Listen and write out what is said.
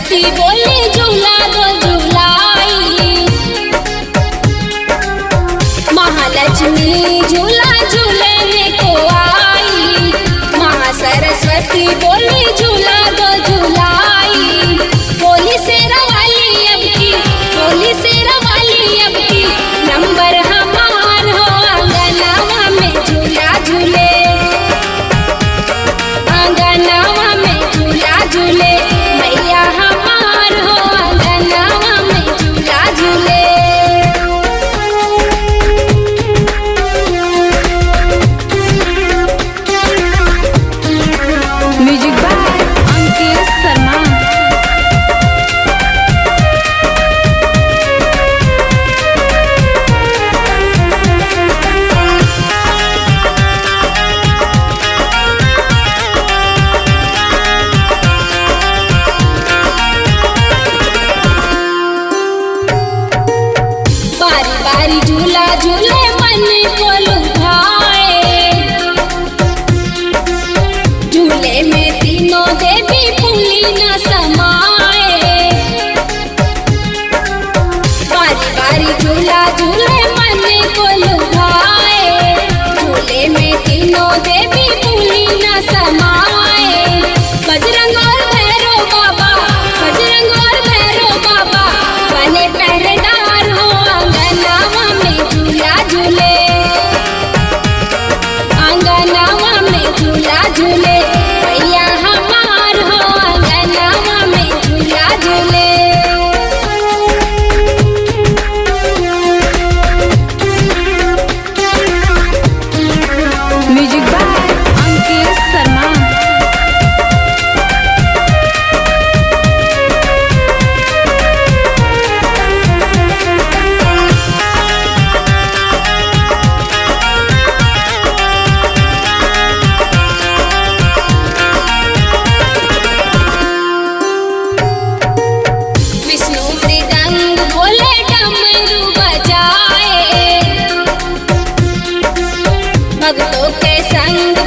सरस्वती बोले झूला दो झूलाई, महालक्ष्मी झूला झूलने को आई। महा सरस्वती बोले झूला दो झूलाई, बोली शेरा वाली अब की, बोली शेरा वाली अब की, नंबर हमार हो आंगनवा में झूला झूले, आंगनवा में झूला झूले, मैया हमार हो आंगनवा में झूला झूले। Music by Ankit Sharma. बारी बारी झूला झूले मन को लुभाए, झूले में तीनों देवी फूली न समाए। बारी बारी झूला झूले मन को लुभाए, झूले में तीनों देवी फूली न समाए। बजरंग और भैरव बाबा, बजरंग और भैरव बाबा बने पहरेदार हो आंगनवा में झूला झूले, आंगनवा में झूला झूले, मैया हमार हो आंगनवा में झूला झूले। Music by Ankit Sharma. विष्णु मृदंग बोले डमरू बजाए, भक्तों के संग